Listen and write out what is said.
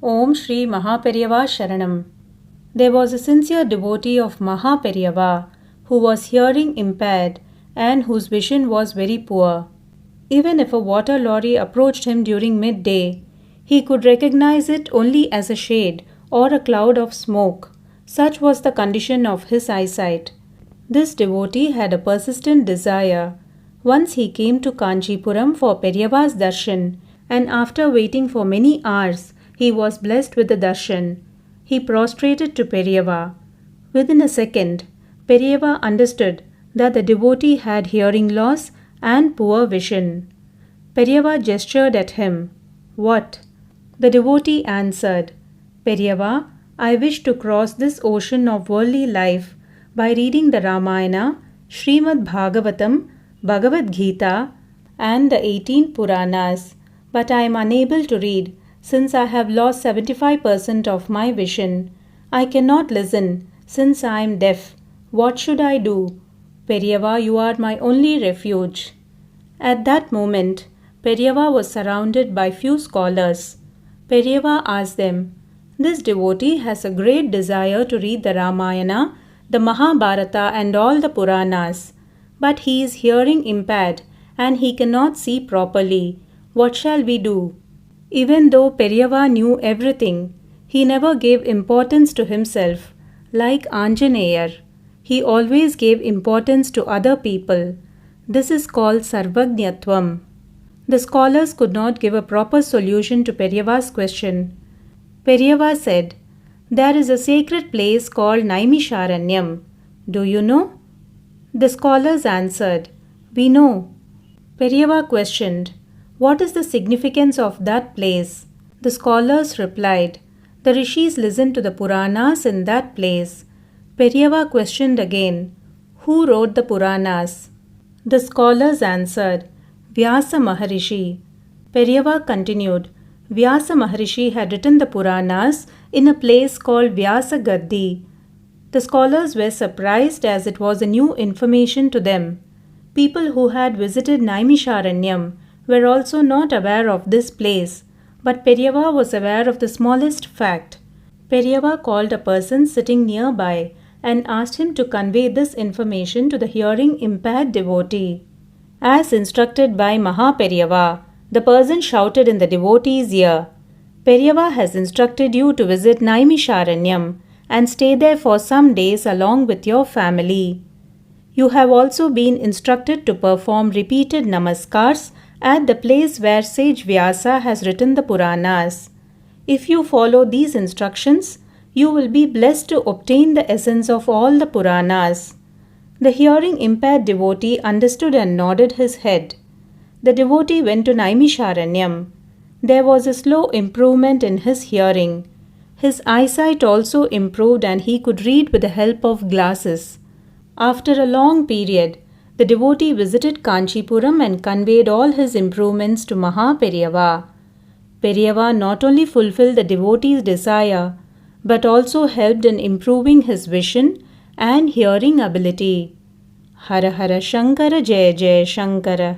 Om Sri Maha Periyava Saranam. There was a sincere devotee of Maha Periyava who was hearing impaired and whose vision was very poor. Even if a water lorry approached him during midday, he could recognize it only as a shade or a cloud of smoke. Such was the condition of his eyesight. This devotee had a persistent desire. Once he came to Kanchipuram for Periyava's darshan, and after waiting for many hours, he was blessed with the darshan. He prostrated to Periyava. Within a second, Periyava understood that the devotee had hearing loss and poor vision. Periyava gestured at him. "What?" The devotee answered, "Periyava, I wish to cross this ocean of worldly life by reading the Ramayana, Srimad Bhagavatam, Bhagavad Gita, and the 18 Puranas, but I am unable to read since I have lost 75% of my vision. I cannot listen since I am deaf. What should I do? Periyava, you are my only refuge." At that moment, Periyava was surrounded by few scholars. Periyava asked them, "This devotee has a great desire to read the Ramayana, the Mahabharata and all the Puranas, but he is hearing impaired and he cannot see properly. What shall we do?" Even though Periyava knew everything, he never gave importance to himself. Like Anjaneyar, he always gave importance to other people. This is called Sarvajñatvam. The scholars could not give a proper solution to Periyava's question. Periyava said, "There is a sacred place called Naimisharanyam. Do you know?" The scholars answered, "We know." Periyava questioned, "What is the significance of that place?" The scholars replied, "The rishis listened to the Puranas in that place." Periyava questioned again, "Who wrote the Puranas?" The scholars answered, "Vyasa Maharishi." Periyava continued, "Vyasa Maharishi had written the Puranas in a place called Vyasa Gaddi." The scholars were surprised as it was a new information to them. People who had visited Naimisharanyam were also not aware of this place, but Periyava was aware of the smallest fact. Periyava called a person sitting nearby and asked him to convey this information to the hearing impaired devotee. As instructed by Maha Periyava, the person shouted in the devotee's ear, "Periyava has instructed you to visit Naimisharanyam and stay there for some days along with your family. You have also been instructed to perform repeated namaskars at the place where sage Vyasa has written the Puranas. If you follow these instructions, you will be blessed to obtain the essence of all the Puranas." The hearing impaired devotee understood and nodded his head. The devotee went to Naimisharanyam. There was a slow improvement in his hearing. His eyesight also improved and he could read with the help of glasses. After a long period, the devotee visited Kanchipuram and conveyed all his improvements to Maha Periyava. Periyava not only fulfilled the devotee's desire, but also helped in improving his vision and hearing ability. Hara Hara Shankara Jaya Jaya Shankara.